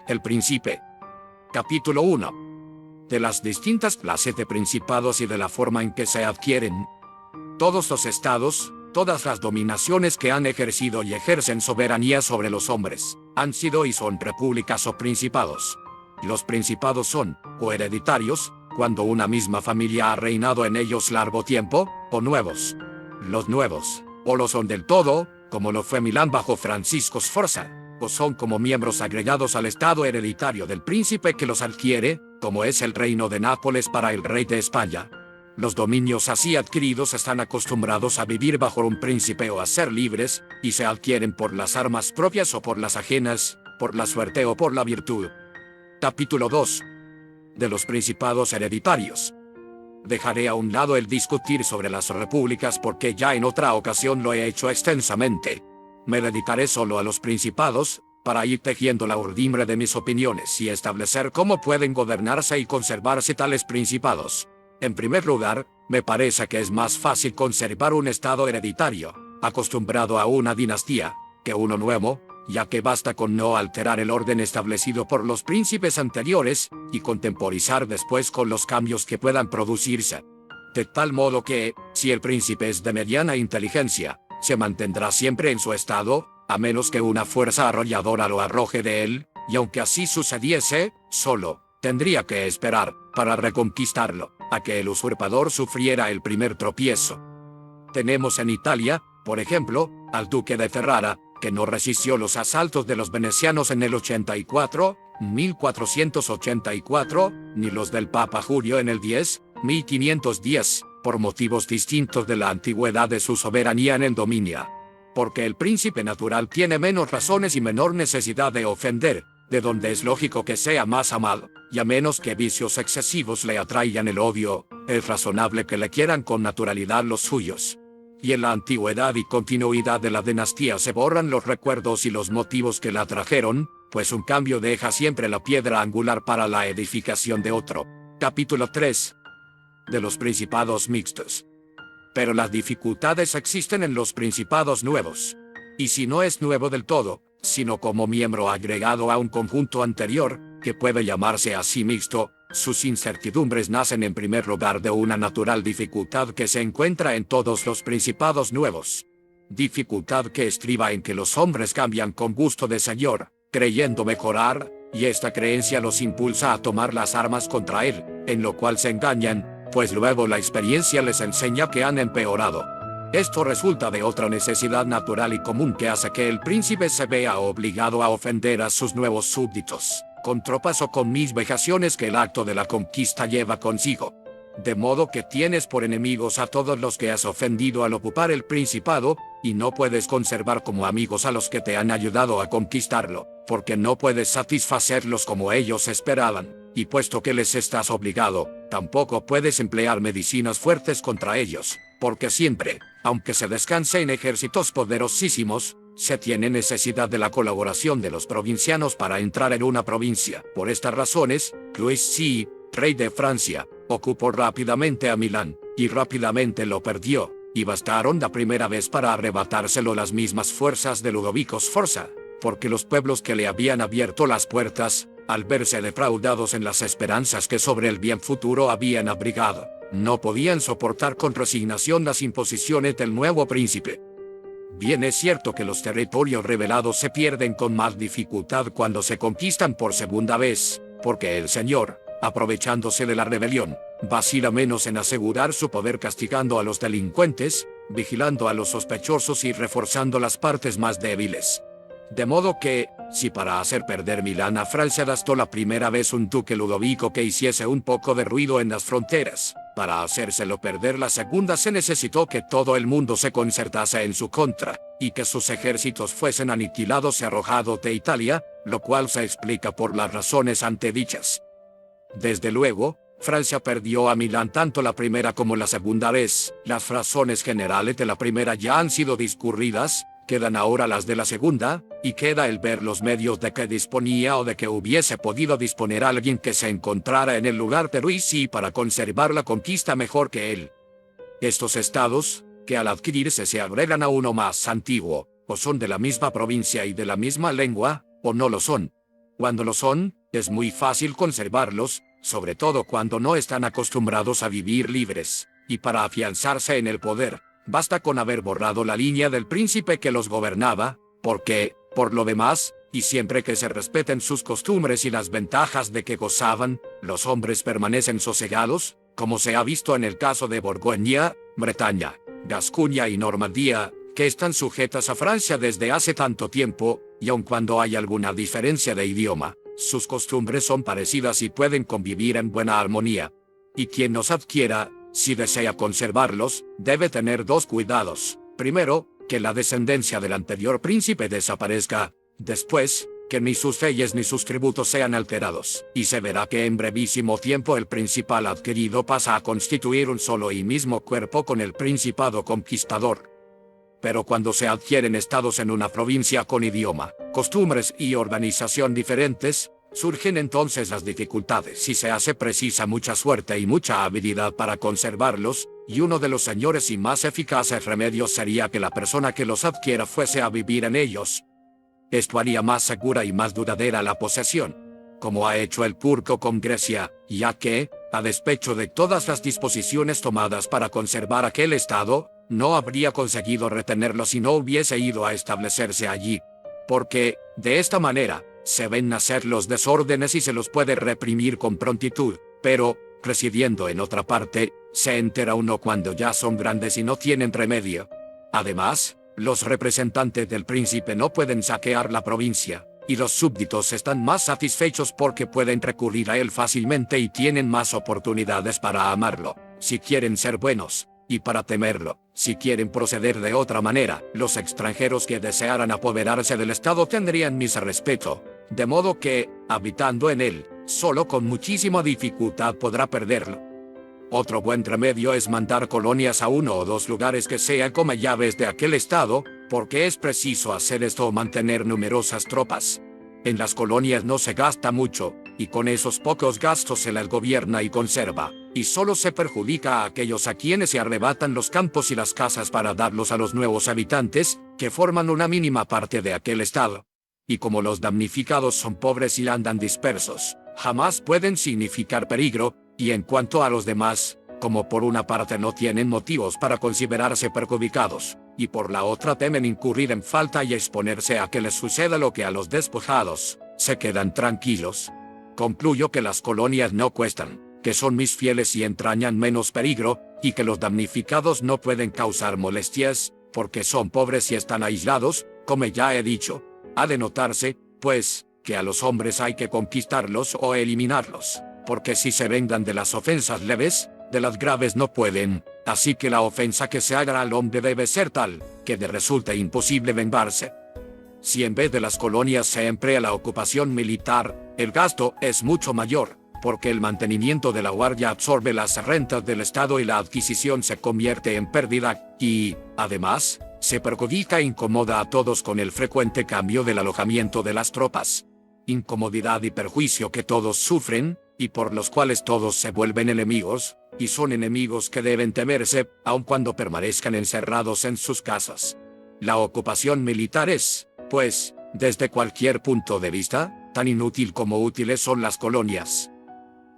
El príncipe. Capítulo 1. De las distintas clases de principados y de la forma en que se adquieren. Todos los estados, todas las dominaciones que han ejercido y ejercen soberanía sobre los hombres, han sido y son repúblicas o principados. Los principados son, o hereditarios, cuando una misma familia ha reinado en ellos largo tiempo, o nuevos. Los nuevos, o lo son del todo, como lo fue Milán bajo Francisco Sforza, o son como miembros agregados al estado hereditario del príncipe que los adquiere, como es el reino de Nápoles para el rey de España. Los dominios así adquiridos están acostumbrados a vivir bajo un príncipe o a ser libres, y se adquieren por las armas propias o por las ajenas, por la suerte o por la virtud. Capítulo 2. De los principados hereditarios. Dejaré a un lado el discutir sobre las repúblicas porque ya en otra ocasión lo he hecho extensamente. Me dedicaré solo a los principados, para ir tejiendo la urdimbre de mis opiniones y establecer cómo pueden gobernarse y conservarse tales principados. En primer lugar, me parece que es más fácil conservar un estado hereditario, acostumbrado a una dinastía, que uno nuevo, ya que basta con no alterar el orden establecido por los príncipes anteriores, y contemporizar después con los cambios que puedan producirse. De tal modo que, si el príncipe es de mediana inteligencia, se mantendrá siempre en su estado, a menos que una fuerza arrolladora lo arroje de él, y aunque así sucediese, solo tendría que esperar, para reconquistarlo, a que el usurpador sufriera el primer tropiezo. Tenemos en Italia, por ejemplo, al duque de Ferrara, que no resistió los asaltos de los venecianos en el 1484, ni los del Papa Julio en el 1510, por motivos distintos de la antigüedad de su soberanía en el dominio. Porque el príncipe natural tiene menos razones y menor necesidad de ofender, de donde es lógico que sea más amado, y a menos que vicios excesivos le atraigan el odio, es razonable que le quieran con naturalidad los suyos. Y en la antigüedad y continuidad de la dinastía se borran los recuerdos y los motivos que la trajeron, pues un cambio deja siempre la piedra angular para la edificación de otro. Capítulo 3. De los principados mixtos. Pero las dificultades existen en los principados nuevos. Y si no es nuevo del todo, sino como miembro agregado a un conjunto anterior, que puede llamarse así mixto, sus incertidumbres nacen en primer lugar de una natural dificultad que se encuentra en todos los principados nuevos. Dificultad que estriba en que los hombres cambian con gusto de señor, creyendo mejorar, y esta creencia los impulsa a tomar las armas contra él, en lo cual se engañan, pues luego la experiencia les enseña que han empeorado. Esto resulta de otra necesidad natural y común que hace que el príncipe se vea obligado a ofender a sus nuevos súbditos, con tropas o con mis vejaciones que el acto de la conquista lleva consigo. De modo que tienes por enemigos a todos los que has ofendido al ocupar el principado, y no puedes conservar como amigos a los que te han ayudado a conquistarlo, porque no puedes satisfacerlos como ellos esperaban, y puesto que les estás obligado, tampoco puedes emplear medicinas fuertes contra ellos, porque siempre, aunque se descanse en ejércitos poderosísimos, se tiene necesidad de la colaboración de los provincianos para entrar en una provincia. Por estas razones, Luis VI, rey de Francia, ocupó rápidamente a Milán, y rápidamente lo perdió, y bastaron la primera vez para arrebatárselo las mismas fuerzas de Ludovico Sforza, porque los pueblos que le habían abierto las puertas, al verse defraudados en las esperanzas que sobre el bien futuro habían abrigado, no podían soportar con resignación las imposiciones del nuevo príncipe. Bien es cierto que los territorios rebelados se pierden con más dificultad cuando se conquistan por segunda vez, porque el señor, aprovechándose de la rebelión, vacila menos en asegurar su poder castigando a los delincuentes, vigilando a los sospechosos y reforzando las partes más débiles. De modo que, si para hacer perder Milán a Francia bastó la primera vez un duque Ludovico que hiciese un poco de ruido en las fronteras, para hacérselo perder la segunda se necesitó que todo el mundo se concertase en su contra, y que sus ejércitos fuesen aniquilados y arrojados de Italia, lo cual se explica por las razones antedichas. Desde luego, Francia perdió a Milán tanto la primera como la segunda vez. Las razones generales de la primera ya han sido discurridas, quedan ahora las de la segunda, y queda el ver los medios de que disponía o de que hubiese podido disponer alguien que se encontrara en el lugar de Luis VI para conservar la conquista mejor que él. Estos estados, que al adquirirse se agregan a uno más antiguo, o son de la misma provincia y de la misma lengua, o no lo son. Cuando lo son, es muy fácil conservarlos, sobre todo cuando no están acostumbrados a vivir libres, y para afianzarse en el poder, basta con haber borrado la línea del príncipe que los gobernaba, porque, por lo demás, y siempre que se respeten sus costumbres y las ventajas de que gozaban, los hombres permanecen sosegados, como se ha visto en el caso de Borgoña, Bretaña, Gascuña y Normandía, que están sujetas a Francia desde hace tanto tiempo, y aun cuando hay alguna diferencia de idioma, sus costumbres son parecidas y pueden convivir en buena armonía. Y quien los adquiera, si desea conservarlos, debe tener dos cuidados. Primero, que la descendencia del anterior príncipe desaparezca. Después, que ni sus leyes ni sus tributos sean alterados, y se verá que en brevísimo tiempo el principal adquirido pasa a constituir un solo y mismo cuerpo con el principado conquistador. Pero cuando se adquieren estados en una provincia con idioma, costumbres y organización diferentes, surgen entonces las dificultades y se hace precisa mucha suerte y mucha habilidad para conservarlos, y uno de los señores y más eficaces remedios sería que la persona que los adquiera fuese a vivir en ellos. Esto haría más segura y más duradera la posesión, como ha hecho el turco con Grecia, ya que, a despecho de todas las disposiciones tomadas para conservar aquel estado, no habría conseguido retenerlo si no hubiese ido a establecerse allí. Porque, de esta manera, se ven nacer los desórdenes y se los puede reprimir con prontitud, pero, residiendo en otra parte, se entera uno cuando ya son grandes y no tienen remedio. Además, los representantes del príncipe no pueden saquear la provincia, y los súbditos están más satisfechos porque pueden recurrir a él fácilmente y tienen más oportunidades para amarlo, si quieren ser buenos, y para temerlo, si quieren proceder de otra manera. Los extranjeros que desearan apoderarse del Estado tendrían mi respeto, de modo que, habitando en él, solo con muchísima dificultad podrá perderlo. Otro buen remedio es mandar colonias a uno o dos lugares que sean como llaves de aquel estado, porque es preciso hacer esto o mantener numerosas tropas. En las colonias no se gasta mucho, y con esos pocos gastos se las gobierna y conserva, y solo se perjudica a aquellos a quienes se arrebatan los campos y las casas para darlos a los nuevos habitantes, que forman una mínima parte de aquel estado. Y como los damnificados son pobres y andan dispersos, jamás pueden significar peligro, y en cuanto a los demás, como por una parte no tienen motivos para considerarse perjudicados, y por la otra temen incurrir en falta y exponerse a que les suceda lo que a los despojados, se quedan tranquilos. Concluyo que las colonias no cuestan, que son mis fieles y entrañan menos peligro, y que los damnificados no pueden causar molestias, porque son pobres y están aislados, como ya he dicho. Ha de notarse, pues, que a los hombres hay que conquistarlos o eliminarlos, porque si se vengan de las ofensas leves, de las graves no pueden, así que la ofensa que se haga al hombre debe ser tal, que le resulte imposible vengarse. Si en vez de las colonias se emplea la ocupación militar, el gasto es mucho mayor, porque el mantenimiento de la guardia absorbe las rentas del Estado y la adquisición se convierte en pérdida, y, además, se perjudica e incomoda a todos con el frecuente cambio del alojamiento de las tropas. Incomodidad y perjuicio que todos sufren, y por los cuales todos se vuelven enemigos, y son enemigos que deben temerse, aun cuando permanezcan encerrados en sus casas. La ocupación militar es, pues, desde cualquier punto de vista, tan inútil como útiles son las colonias.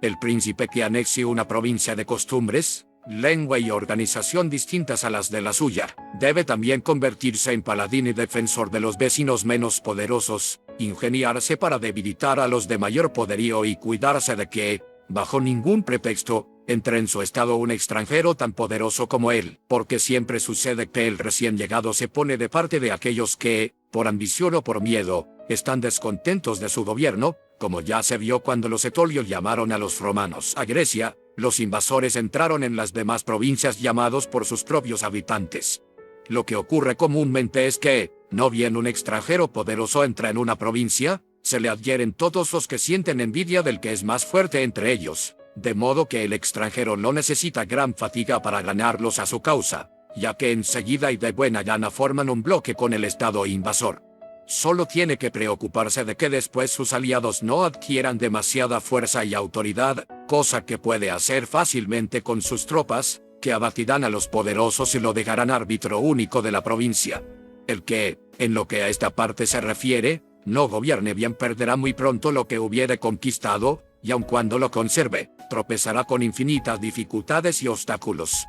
El príncipe que anexe una provincia de costumbres, lengua y organización distintas a las de la suya, debe también convertirse en paladín y defensor de los vecinos menos poderosos, ingeniarse para debilitar a los de mayor poderío y cuidarse de que, bajo ningún pretexto, entre en su estado un extranjero tan poderoso como él, porque siempre sucede que el recién llegado se pone de parte de aquellos que, por ambición o por miedo, están descontentos de su gobierno, como ya se vio cuando los etolios llamaron a los romanos a Grecia. Los invasores entraron en las demás provincias llamados por sus propios habitantes. Lo que ocurre comúnmente es que, no bien un extranjero poderoso entra en una provincia, se le adhieren todos los que sienten envidia del que es más fuerte entre ellos, de modo que el extranjero no necesita gran fatiga para ganarlos a su causa, ya que enseguida y de buena gana forman un bloque con el Estado invasor. Solo tiene que preocuparse de que después sus aliados no adquieran demasiada fuerza y autoridad, cosa que puede hacer fácilmente con sus tropas, que abatirán a los poderosos y lo dejarán árbitro único de la provincia. El que, en lo que a esta parte se refiere, no gobierne bien perderá muy pronto lo que hubiere conquistado, y aun cuando lo conserve, tropezará con infinitas dificultades y obstáculos.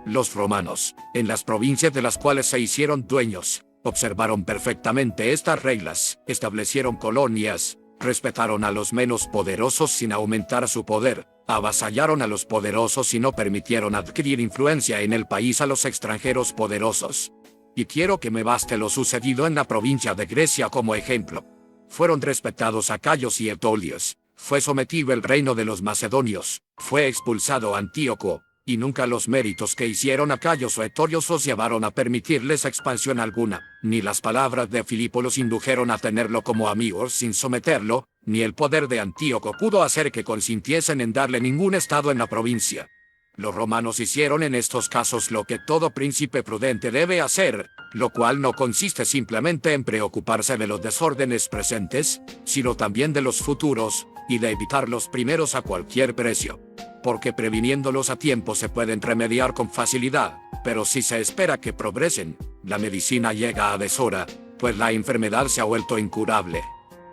Los romanos, en las provincias de las cuales se hicieron dueños, observaron perfectamente estas reglas, establecieron colonias, respetaron a los menos poderosos sin aumentar su poder, avasallaron a los poderosos y no permitieron adquirir influencia en el país a los extranjeros poderosos. Y quiero que me baste lo sucedido en la provincia de Grecia como ejemplo. Fueron respetados acayos y etolios, fue sometido el reino de los macedonios, fue expulsado Antíoco, y nunca los méritos que hicieron acayos o etolios os llevaron a permitirles expansión alguna, ni las palabras de Filipo los indujeron a tenerlo como amigos sin someterlo, ni el poder de Antíoco pudo hacer que consintiesen en darle ningún estado en la provincia. Los romanos hicieron en estos casos lo que todo príncipe prudente debe hacer, lo cual no consiste simplemente en preocuparse de los desórdenes presentes, sino también de los futuros, y de evitar los primeros a cualquier precio. Porque previniéndolos a tiempo se pueden remediar con facilidad, pero si se espera que progresen, la medicina llega a deshora, pues la enfermedad se ha vuelto incurable.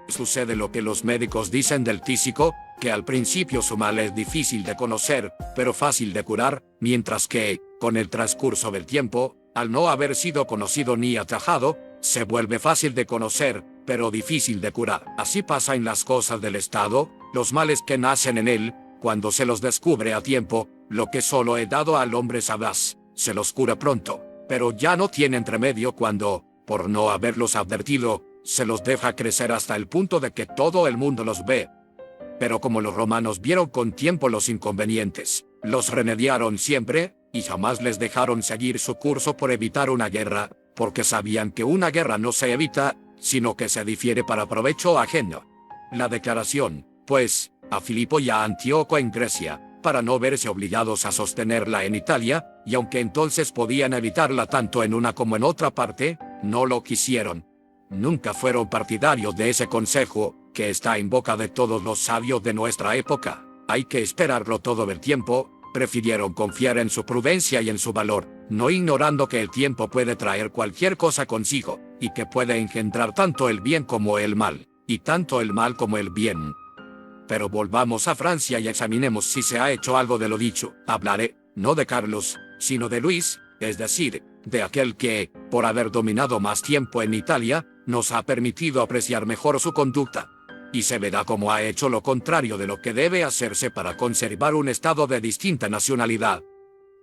Sucede lo que los médicos dicen del tísico, que al principio su mal es difícil de conocer, pero fácil de curar, mientras que, con el transcurso del tiempo, al no haber sido conocido ni atajado, se vuelve fácil de conocer, pero difícil de curar. Así pasa en las cosas del Estado, los males que nacen en él, cuando se los descubre a tiempo, lo que solo he dado al hombre sagaz, se los cura pronto, pero ya no tienen remedio cuando, por no haberlos advertido, se los deja crecer hasta el punto de que todo el mundo los ve. Pero como los romanos vieron con tiempo los inconvenientes, los remediaron siempre, y jamás les dejaron seguir su curso por evitar una guerra, porque sabían que una guerra no se evita, sino que se difiere para provecho ajeno. La declaración, pues, a Filipo y a Antíoco en Grecia, para no verse obligados a sostenerla en Italia, y aunque entonces podían evitarla tanto en una como en otra parte, no lo quisieron. Nunca fueron partidarios de ese consejo, que está en boca de todos los sabios de nuestra época. Hay que esperarlo todo el tiempo. Prefirieron confiar en su prudencia y en su valor, no ignorando que el tiempo puede traer cualquier cosa consigo, y que puede engendrar tanto el bien como el mal, y tanto el mal como el bien. Pero volvamos a Francia y examinemos si se ha hecho algo de lo dicho. Hablaré, no de Carlos, sino de Luis, es decir, de aquel que, por haber dominado más tiempo en Italia, nos ha permitido apreciar mejor su conducta. Y se verá cómo ha hecho lo contrario de lo que debe hacerse para conservar un estado de distinta nacionalidad.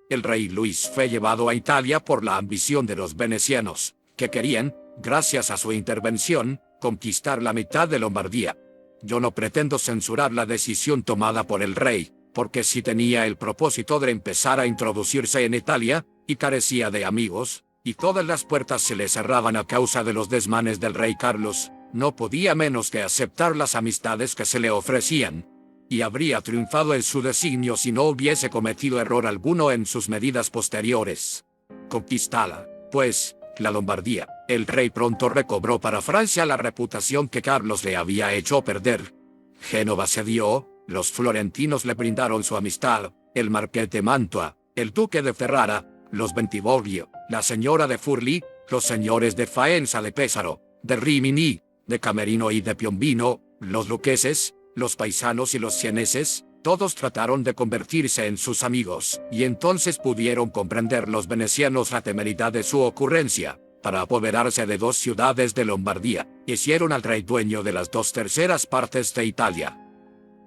El rey Luis fue llevado a Italia por la ambición de los venecianos, que querían, gracias a su intervención, conquistar la mitad de Lombardía. Yo no pretendo censurar la decisión tomada por el rey, porque si tenía el propósito de empezar a introducirse en Italia, y carecía de amigos, y todas las puertas se le cerraban a causa de los desmanes del rey Carlos, no podía menos que aceptar las amistades que se le ofrecían, y habría triunfado en su designio si no hubiese cometido error alguno en sus medidas posteriores. Conquistada, pues, la Lombardía, el rey pronto recobró para Francia la reputación que Carlos le había hecho perder. Génova cedió, los florentinos le brindaron su amistad, el marqués de Mantua, el duque de Ferrara, los Bentivoglio, la señora de Furli, los señores de Faenza de Pesaro, de Rimini, de Camerino y de Piombino, los luqueses, los paisanos y los sieneses, todos trataron de convertirse en sus amigos, y entonces pudieron comprender los venecianos la temeridad de su ocurrencia. Para apoderarse de 2 ciudades de Lombardía, hicieron al rey dueño de las 2/3 partes de Italia.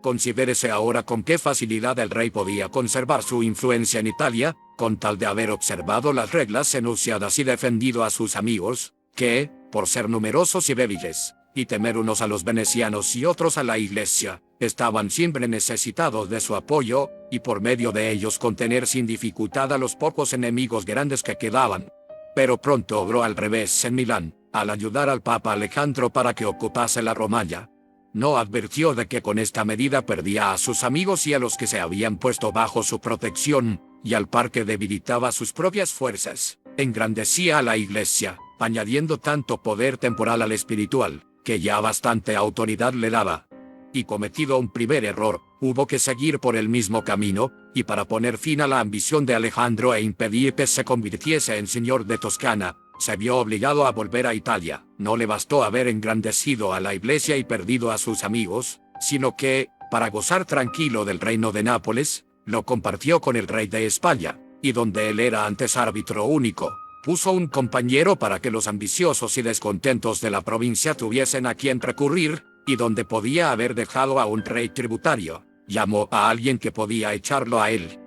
Considérese ahora con qué facilidad el rey podía conservar su influencia en Italia, con tal de haber observado las reglas enunciadas y defendido a sus amigos, que, por ser numerosos y débiles, y temer unos a los venecianos y otros a la Iglesia, estaban siempre necesitados de su apoyo, y por medio de ellos contener sin dificultad a los pocos enemigos grandes que quedaban. Pero pronto obró al revés en Milán, al ayudar al Papa Alejandro para que ocupase la Romagna. No advirtió de que con esta medida perdía a sus amigos y a los que se habían puesto bajo su protección, y al par que debilitaba sus propias fuerzas, engrandecía a la Iglesia, añadiendo tanto poder temporal al espiritual, que ya bastante autoridad le daba. Y cometido un primer error, hubo que seguir por el mismo camino, y para poner fin a la ambición de Alejandro e impedir que se convirtiese en señor de Toscana, se vio obligado a volver a Italia. No le bastó haber engrandecido a la Iglesia y perdido a sus amigos, sino que, para gozar tranquilo del reino de Nápoles, lo compartió con el rey de España, y donde él era antes árbitro único, puso un compañero para que los ambiciosos y descontentos de la provincia tuviesen a quien recurrir, y donde podía haber dejado a un rey tributario, llamó a alguien que podía echarlo a él.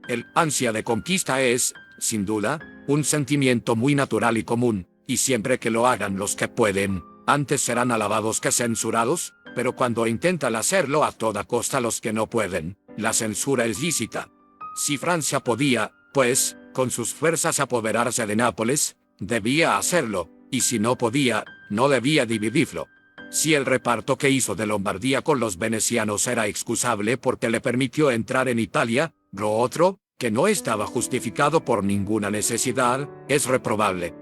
El ansia de conquista es, sin duda, un sentimiento muy natural y común, y siempre que lo hagan los que pueden, antes serán alabados que censurados, pero cuando intentan hacerlo a toda costa los que no pueden, la censura es lícita. Si Francia podía, pues, con sus fuerzas apoderarse de Nápoles, debía hacerlo, y si no podía, no debía dividirlo. Si el reparto que hizo de Lombardía con los venecianos era excusable porque le permitió entrar en Italia, lo otro, que no estaba justificado por ninguna necesidad, es reprobable.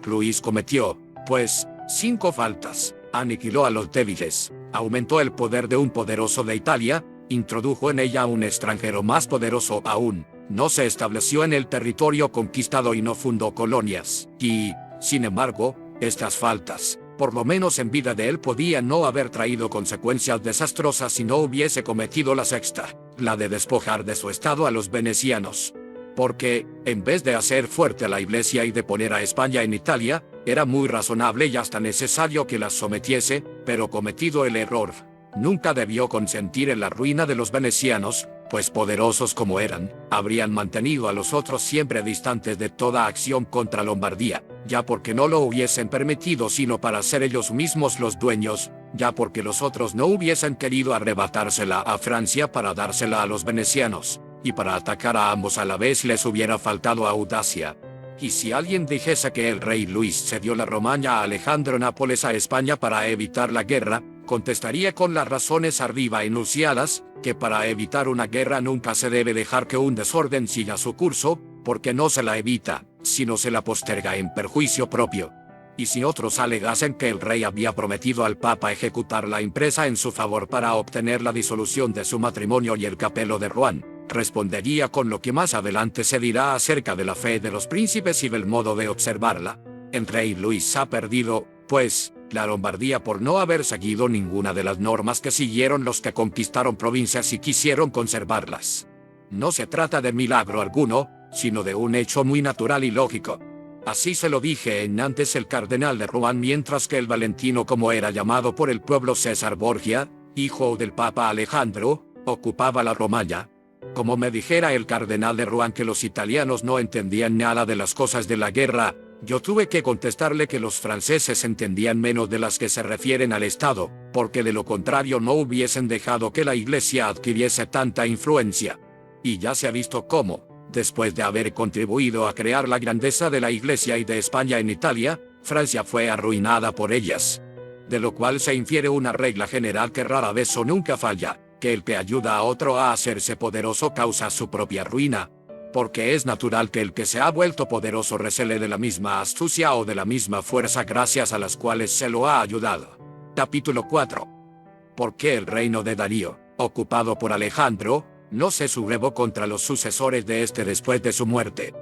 Luis cometió, pues, 5 faltas: aniquiló a los débiles, aumentó el poder de un poderoso de Italia, introdujo en ella a un extranjero más poderoso aún, no se estableció en el territorio conquistado y no fundó colonias, y, sin embargo, estas faltas, por lo menos en vida de él, podían no haber traído consecuencias desastrosas si no hubiese cometido la sexta, la de despojar de su estado a los venecianos. Porque, en vez de hacer fuerte a la Iglesia y de poner a España en Italia, era muy razonable y hasta necesario que las sometiese, pero cometido el error, nunca debió consentir en la ruina de los venecianos, pues poderosos como eran, habrían mantenido a los otros siempre distantes de toda acción contra Lombardía, ya porque no lo hubiesen permitido sino para ser ellos mismos los dueños, ya porque los otros no hubiesen querido arrebatársela a Francia para dársela a los venecianos, y para atacar a ambos a la vez les hubiera faltado audacia. Y si alguien dijese que el rey Luis cedió la Romaña a Alejandro Nápoles a España para evitar la guerra, contestaría con las razones arriba enunciadas, que para evitar una guerra nunca se debe dejar que un desorden siga su curso, porque no se la evita, sino se la posterga en perjuicio propio. Y si otros alegasen que el rey había prometido al Papa ejecutar la empresa en su favor para obtener la disolución de su matrimonio y el capelo de Rohan, respondería con lo que más adelante se dirá acerca de la fe de los príncipes y del modo de observarla. El rey Luis ha perdido, pues, la Lombardía por no haber seguido ninguna de las normas que siguieron los que conquistaron provincias y quisieron conservarlas. No se trata de milagro alguno, sino de un hecho muy natural y lógico. Así se lo dije en antes el cardenal de Rohan, mientras que el Valentino, como era llamado por el pueblo César Borgia, hijo del Papa Alejandro, ocupaba la Romaña. Como me dijera el cardenal de Rohan que los italianos no entendían nada de las cosas de la guerra, yo tuve que contestarle que los franceses entendían menos de las que se refieren al Estado, porque de lo contrario no hubiesen dejado que la Iglesia adquiriese tanta influencia. Y ya se ha visto cómo, después de haber contribuido a crear la grandeza de la Iglesia y de España en Italia, Francia fue arruinada por ellas. De lo cual se infiere una regla general que rara vez o nunca falla, que el que ayuda a otro a hacerse poderoso causa su propia ruina. Porque es natural que el que se ha vuelto poderoso recele de la misma astucia o de la misma fuerza gracias a las cuales se lo ha ayudado. Capítulo 4. ¿Por qué el reino de Darío, ocupado por Alejandro, no se sublevó contra los sucesores de este después de su muerte?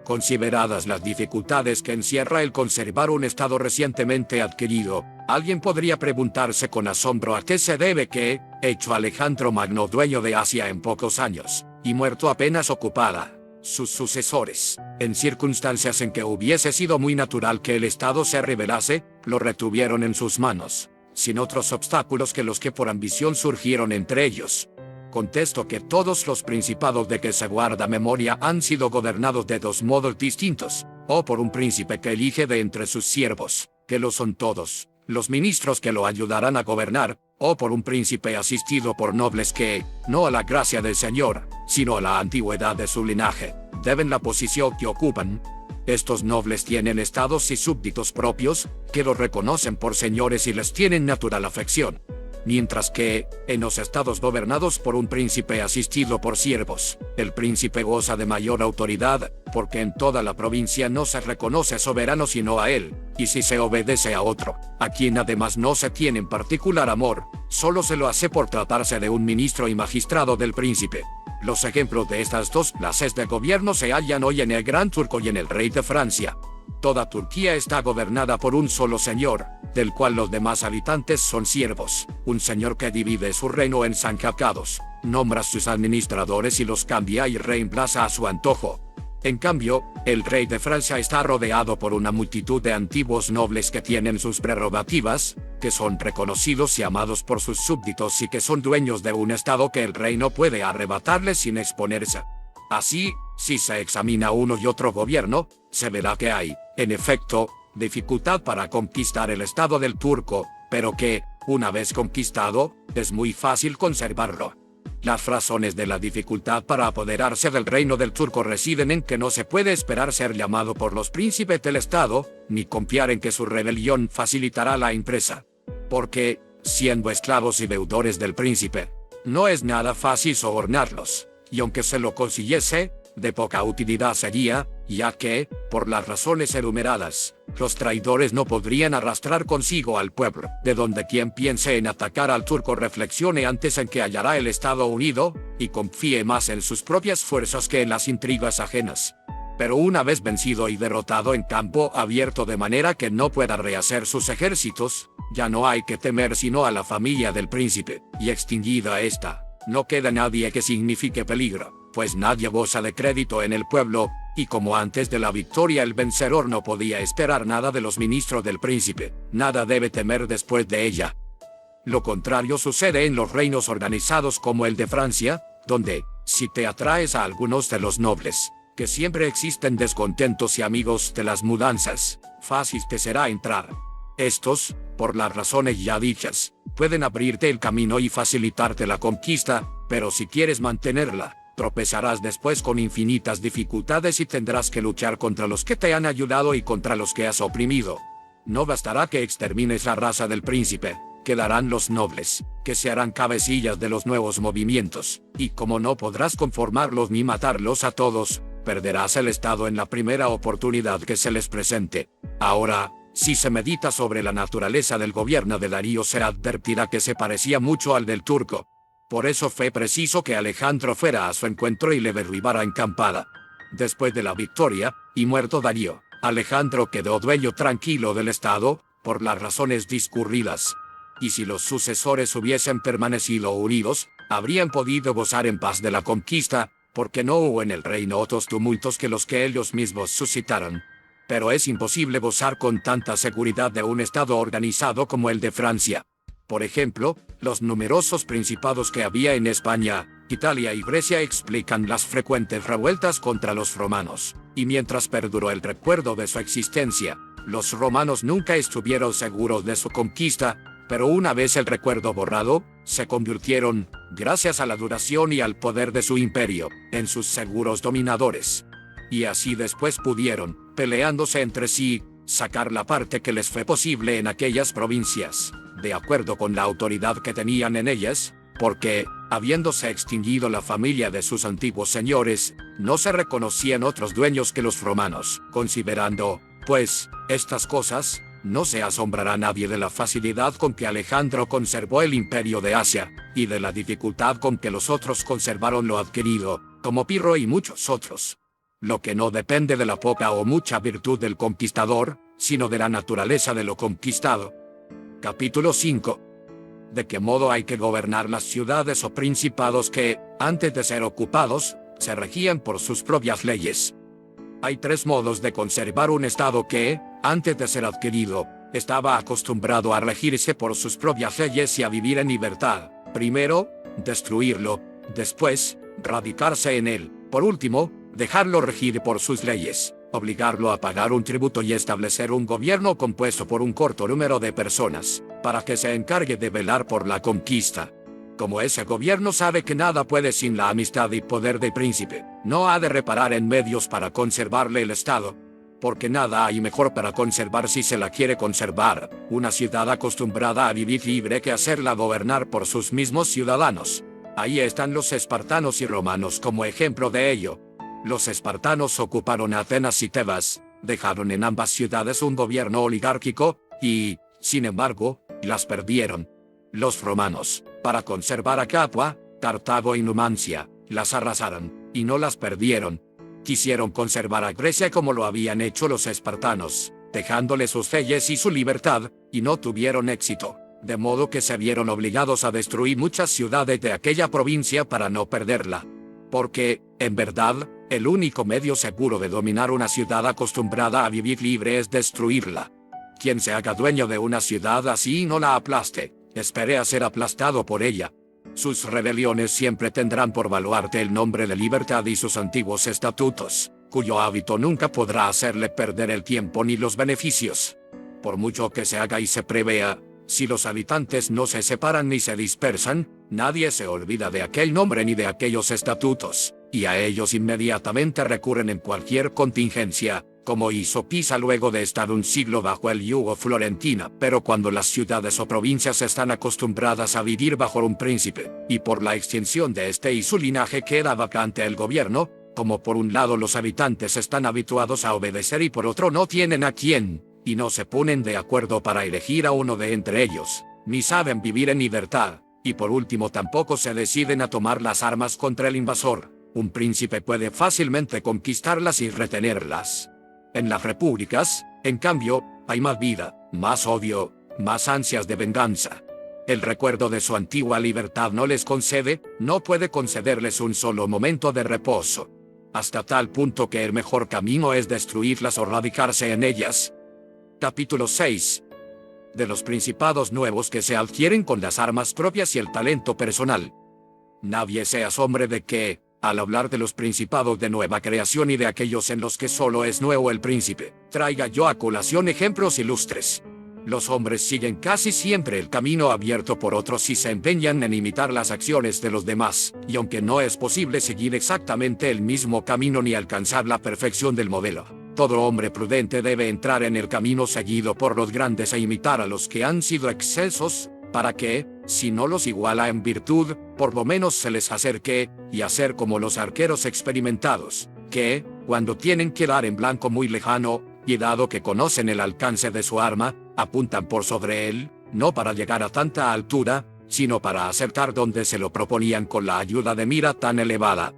Consideradas las dificultades que encierra el conservar un estado recientemente adquirido, alguien podría preguntarse con asombro a qué se debe que, hecho Alejandro Magno dueño de Asia en pocos años, y muerto apenas ocupada, sus sucesores, en circunstancias en que hubiese sido muy natural que el Estado se rebelase, lo retuvieron en sus manos, sin otros obstáculos que los que por ambición surgieron entre ellos. Contesto que todos los principados de que se guarda memoria han sido gobernados de dos modos distintos, o por un príncipe que elige de entre sus siervos, que lo son todos, los ministros que lo ayudarán a gobernar, o por un príncipe asistido por nobles que, no a la gracia del Señor, sino a la antigüedad de su linaje, deben la posición que ocupan. Estos nobles tienen estados y súbditos propios, que los reconocen por señores y les tienen natural afección. Mientras que, en los estados gobernados por un príncipe asistido por siervos, el príncipe goza de mayor autoridad, porque en toda la provincia no se reconoce soberano sino a él, y si se obedece a otro, a quien además no se tiene en particular amor, solo se lo hace por tratarse de un ministro y magistrado del príncipe. Los ejemplos de estas dos clases de gobierno se hallan hoy en el Gran Turco y en el rey de Francia. Toda Turquía está gobernada por un solo señor, del cual los demás habitantes son siervos, un señor que divide su reino en sanjakados, nombra sus administradores y los cambia y reemplaza a su antojo. En cambio, el rey de Francia está rodeado por una multitud de antiguos nobles que tienen sus prerrogativas, que son reconocidos y amados por sus súbditos y que son dueños de un estado que el rey no puede arrebatarles sin exponerse. Así, si se examina uno y otro gobierno, se verá que hay, en efecto, dificultad para conquistar el estado del turco, pero que, una vez conquistado, es muy fácil conservarlo. Las razones de la dificultad para apoderarse del reino del turco residen en que no se puede esperar ser llamado por los príncipes del estado, ni confiar en que su rebelión facilitará la empresa. Porque, siendo esclavos y deudores del príncipe, no es nada fácil sobornarlos, y aunque se lo consiguiese, de poca utilidad sería, ya que, por las razones enumeradas, los traidores no podrían arrastrar consigo al pueblo, de donde quien piense en atacar al turco reflexione antes en que hallará el Estado unido, y confíe más en sus propias fuerzas que en las intrigas ajenas. Pero una vez vencido y derrotado en campo abierto de manera que no pueda rehacer sus ejércitos, ya no hay que temer sino a la familia del príncipe, y extinguida esta, no queda nadie que signifique peligro, pues nadie goza de crédito en el pueblo, y como antes de la victoria el vencedor no podía esperar nada de los ministros del príncipe, nada debe temer después de ella. Lo contrario sucede en los reinos organizados como el de Francia, donde, si te atraes a algunos de los nobles, que siempre existen descontentos y amigos de las mudanzas, fácil te será entrar. Estos, por las razones ya dichas, pueden abrirte el camino y facilitarte la conquista, pero si quieres mantenerla, tropezarás después con infinitas dificultades y tendrás que luchar contra los que te han ayudado y contra los que has oprimido. No bastará que extermines la raza del príncipe, quedarán los nobles, que se harán cabecillas de los nuevos movimientos, y como no podrás conformarlos ni matarlos a todos, perderás el estado en la primera oportunidad que se les presente. Ahora, si se medita sobre la naturaleza del gobierno de Darío se advertirá que se parecía mucho al del turco. Por eso fue preciso que Alejandro fuera a su encuentro y le derribara encampada. Después de la victoria, y muerto Darío, Alejandro quedó dueño tranquilo del estado, por las razones discurridas. Y si los sucesores hubiesen permanecido unidos, habrían podido gozar en paz de la conquista, porque no hubo en el reino otros tumultos que los que ellos mismos suscitaron. Pero es imposible gozar con tanta seguridad de un estado organizado como el de Francia. Por ejemplo, los numerosos principados que había en España, Italia y Grecia explican las frecuentes revueltas contra los romanos, y mientras perduró el recuerdo de su existencia, los romanos nunca estuvieron seguros de su conquista, pero una vez el recuerdo borrado, se convirtieron, gracias a la duración y al poder de su imperio, en sus seguros dominadores. Y así después pudieron, peleándose entre sí, sacar la parte que les fue posible en aquellas provincias, de acuerdo con la autoridad que tenían en ellas, porque, habiéndose extinguido la familia de sus antiguos señores, no se reconocían otros dueños que los romanos. Considerando, pues, estas cosas, no se asombrará nadie de la facilidad con que Alejandro conservó el imperio de Asia, y de la dificultad con que los otros conservaron lo adquirido, como Pirro y muchos otros. Lo que no depende de la poca o mucha virtud del conquistador, sino de la naturaleza de lo conquistado. Capítulo 5. ¿De qué modo hay que gobernar las ciudades o principados que, antes de ser ocupados, se regían por sus propias leyes? Hay tres modos de conservar un estado que, antes de ser adquirido, estaba acostumbrado a regirse por sus propias leyes y a vivir en libertad. Primero, destruirlo. Después, radicarse en él. Por último, dejarlo regir por sus leyes, obligarlo a pagar un tributo y establecer un gobierno compuesto por un corto número de personas, para que se encargue de velar por la conquista. Como ese gobierno sabe que nada puede sin la amistad y poder del príncipe, no ha de reparar en medios para conservarle el estado, porque nada hay mejor para conservar si se la quiere conservar, una ciudad acostumbrada a vivir libre que hacerla gobernar por sus mismos ciudadanos. Ahí están los espartanos y romanos como ejemplo de ello. Los espartanos ocuparon Atenas y Tebas, dejaron en ambas ciudades un gobierno oligárquico, y, sin embargo, las perdieron. Los romanos, para conservar a Capua, Cartago y Numancia, las arrasaron, y no las perdieron. quisieron conservar a Grecia como lo habían hecho los espartanos, dejándole sus leyes y su libertad, y no tuvieron éxito, de modo que se vieron obligados a destruir muchas ciudades de aquella provincia para no perderla. Porque, en verdad, el único medio seguro de dominar una ciudad acostumbrada a vivir libre es destruirla. Quien se haga dueño de una ciudad así y no la aplaste, espere a ser aplastado por ella. Sus rebeliones siempre tendrán por baluarte el nombre de libertad y sus antiguos estatutos, cuyo hábito nunca podrá hacerle perder el tiempo ni los beneficios. Por mucho que se haga y se prevea, si los habitantes no se separan ni se dispersan, nadie se olvida de aquel nombre ni de aquellos estatutos, y a ellos inmediatamente recurren en cualquier contingencia, como hizo Pisa luego de estar un siglo bajo el yugo florentino. Pero cuando las ciudades o provincias están acostumbradas a vivir bajo un príncipe, y por la extinción de este y su linaje queda vacante el gobierno, como por un lado los habitantes están habituados a obedecer y por otro no tienen a quién, y no se ponen de acuerdo para elegir a uno de entre ellos, ni saben vivir en libertad, y por último tampoco se deciden a tomar las armas contra el invasor, un príncipe puede fácilmente conquistarlas y retenerlas. En las repúblicas, en cambio, hay más vida, más odio, más ansias de venganza. El recuerdo de su antigua libertad no les concede, no puede concederles un solo momento de reposo. Hasta tal punto que el mejor camino es destruirlas o radicarse en ellas. Capítulo 6. De los principados nuevos que se adquieren con las armas propias y el talento personal. Nadie se asombre de que, al hablar de los principados de nueva creación y de aquellos en los que solo es nuevo el príncipe, traiga yo a colación ejemplos ilustres. Los hombres siguen casi siempre el camino abierto por otros y se empeñan en imitar las acciones de los demás, y aunque no es posible seguir exactamente el mismo camino ni alcanzar la perfección del modelo, todo hombre prudente debe entrar en el camino seguido por los grandes e imitar a los que han sido excelsos, para que, si no los iguala en virtud, por lo menos se les acerque, y hacer como los arqueros experimentados, que, cuando tienen que dar en blanco muy lejano, y dado que conocen el alcance de su arma, apuntan por sobre él, no para llegar a tanta altura, sino para acertar donde se lo proponían con la ayuda de mira tan elevada.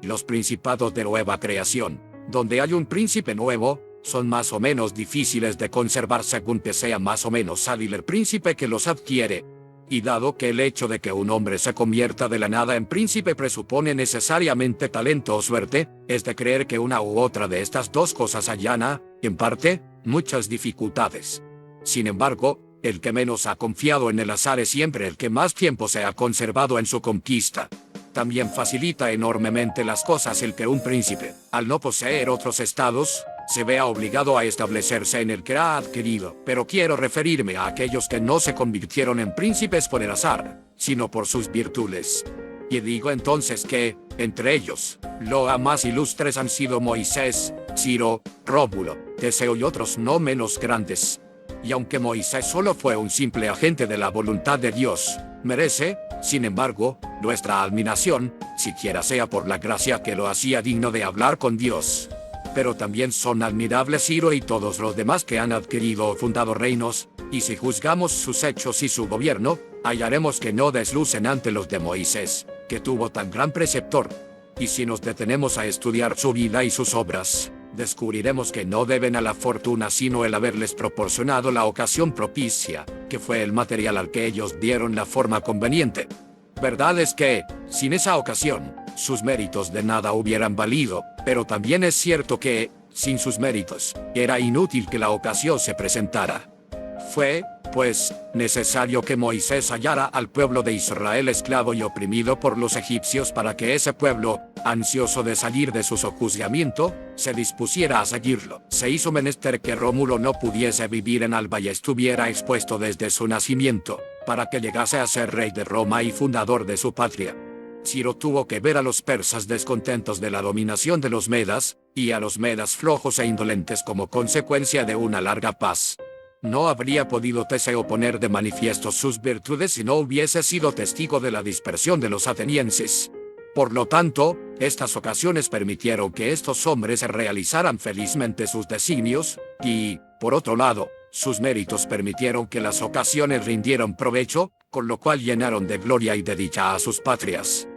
Los principados de nueva creación, donde hay un príncipe nuevo, son más o menos difíciles de conservar según que sea más o menos hábil el príncipe que los adquiere. Y dado que el hecho de que un hombre se convierta de la nada en príncipe presupone necesariamente talento o suerte, es de creer que una u otra de estas dos cosas allana, en parte, muchas dificultades. Sin embargo, el que menos ha confiado en el azar es siempre el que más tiempo se ha conservado en su conquista. También facilita enormemente las cosas el que un príncipe, al no poseer otros estados, se vea obligado a establecerse en el que ha adquirido. Pero quiero referirme a aquellos que no se convirtieron en príncipes por el azar, sino por sus virtudes. Y digo entonces que, entre ellos, los más ilustres han sido Moisés, Ciro, Rómulo, Teseo y otros no menos grandes. Y aunque Moisés solo fue un simple agente de la voluntad de Dios, merece, sin embargo, nuestra admiración, siquiera sea por la gracia que lo hacía digno de hablar con Dios. Pero también son admirables Ciro y todos los demás que han adquirido o fundado reinos, y si juzgamos sus hechos y su gobierno, hallaremos que no deslucen ante los de Moisés, que tuvo tan gran preceptor. Y si nos detenemos a estudiar su vida y sus obras, descubriremos que no deben a la fortuna sino el haberles proporcionado la ocasión propicia, que fue el material al que ellos dieron la forma conveniente. Verdad es que, sin esa ocasión, sus méritos de nada hubieran valido, pero también es cierto que, sin sus méritos, era inútil que la ocasión se presentara. Fue, pues, necesario que Moisés hallara al pueblo de Israel esclavo y oprimido por los egipcios para que ese pueblo, ansioso de salir de su sojuzgamiento, se dispusiera a seguirlo. Se hizo menester que Rómulo no pudiese vivir en Alba y estuviera expuesto desde su nacimiento, para que llegase a ser rey de Roma y fundador de su patria. Ciro tuvo que ver a los persas descontentos de la dominación de los medas, y a los medas flojos e indolentes como consecuencia de una larga paz. No habría podido Teseo poner de manifiesto sus virtudes si no hubiese sido testigo de la dispersión de los atenienses. Por lo tanto, estas ocasiones permitieron que estos hombres realizaran felizmente sus designios, y, por otro lado, sus méritos permitieron que las ocasiones rindieran provecho, con lo cual llenaron de gloria y de dicha a sus patrias.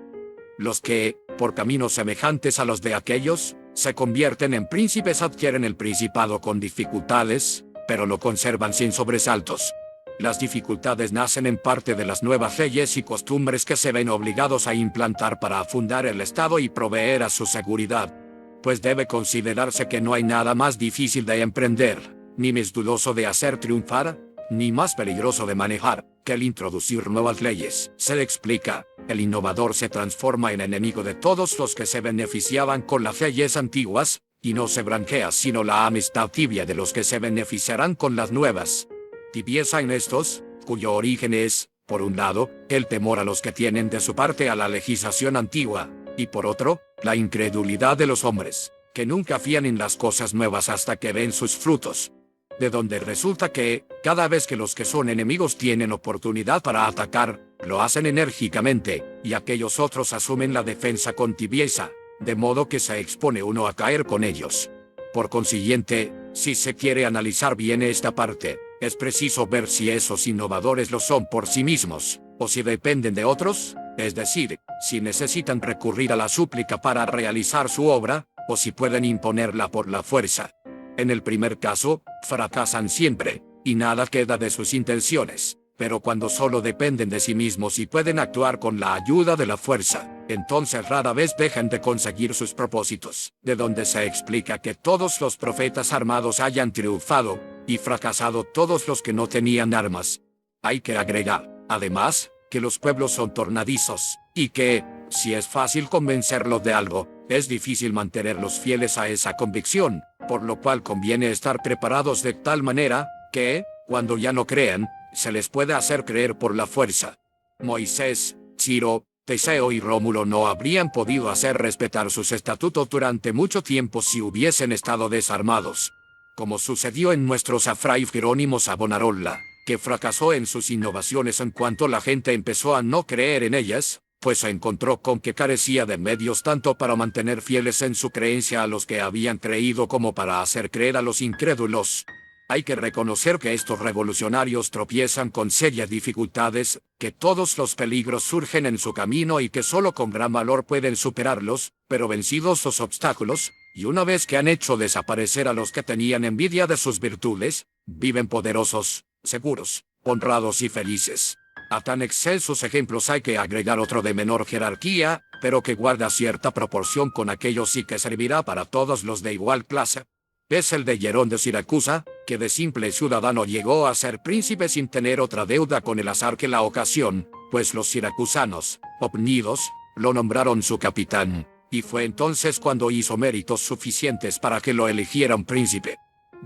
Los que, por caminos semejantes a los de aquellos, se convierten en príncipes, adquieren el principado con dificultades, pero lo conservan sin sobresaltos. Las dificultades nacen en parte de las nuevas leyes y costumbres que se ven obligados a implantar para fundar el Estado y proveer a su seguridad. Pues debe considerarse que no hay nada más difícil de emprender, ni más dudoso de hacer triunfar, ni más peligroso de manejar, que el introducir nuevas leyes. Se explica, el innovador se transforma en enemigo de todos los que se beneficiaban con las leyes antiguas, y no se branquea sino la amistad tibia de los que se beneficiarán con las nuevas. Tibieza en estos, cuyo origen es, por un lado, el temor a los que tienen de su parte a la legislación antigua, y por otro, la incredulidad de los hombres, que nunca fían en las cosas nuevas hasta que ven sus frutos. De donde resulta que, cada vez que los que son enemigos tienen oportunidad para atacar, lo hacen enérgicamente, y aquellos otros asumen la defensa con tibieza, de modo que se expone uno a caer con ellos. Por consiguiente, si se quiere analizar bien esta parte, es preciso ver si esos innovadores lo son por sí mismos, o si dependen de otros, es decir, si necesitan recurrir a la súplica para realizar su obra, o si pueden imponerla por la fuerza. En el primer caso, fracasan siempre, y nada queda de sus intenciones, pero cuando solo dependen de sí mismos y pueden actuar con la ayuda de la fuerza, entonces rara vez dejan de conseguir sus propósitos, de donde se explica que todos los profetas armados hayan triunfado, y fracasado todos los que no tenían armas. Hay que agregar, además, que los pueblos son tornadizos, y que, si es fácil convencerlos de algo, es difícil mantenerlos fieles a esa convicción, por lo cual conviene estar preparados de tal manera, que, cuando ya no crean, se les pueda hacer creer por la fuerza. Moisés, Ciro, Teseo y Rómulo no habrían podido hacer respetar sus estatutos durante mucho tiempo si hubiesen estado desarmados. Como sucedió en nuestro Fray Jerónimo Savonarola, que fracasó en sus innovaciones en cuanto la gente empezó a no creer en ellas, pues se encontró con que carecía de medios tanto para mantener fieles en su creencia a los que habían creído como para hacer creer a los incrédulos. Hay que reconocer que estos revolucionarios tropiezan con serias dificultades, que todos los peligros surgen en su camino y que solo con gran valor pueden superarlos, pero vencidos los obstáculos, y una vez que han hecho desaparecer a los que tenían envidia de sus virtudes, viven poderosos, seguros, honrados y felices. A tan excelsos ejemplos hay que agregar otro de menor jerarquía, pero que guarda cierta proporción con aquellos y que servirá para todos los de igual clase. Es el de Hierón de Siracusa, que de simple ciudadano llegó a ser príncipe sin tener otra deuda con el azar que la ocasión, pues los siracusanos, opnidos, lo nombraron su capitán, y fue entonces cuando hizo méritos suficientes para que lo eligieran príncipe.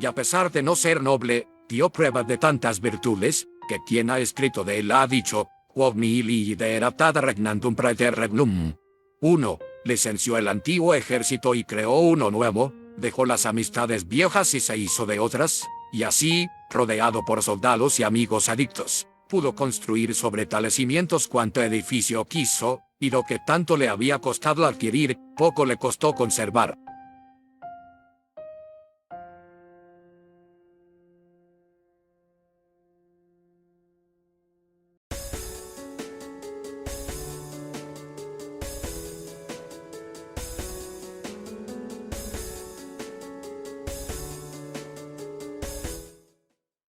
Y a pesar de no ser noble, dio prueba de tantas virtudes, que quien ha escrito de él ha dicho, quod nihil ideerat regnandum praeter regnum. 1. Licenció el antiguo ejército y creó uno nuevo, dejó las amistades viejas y se hizo de otras, y así, rodeado por soldados y amigos adictos, pudo construir sobre tales cimientos cuanto edificio quiso, y lo que tanto le había costado adquirir, poco le costó conservar.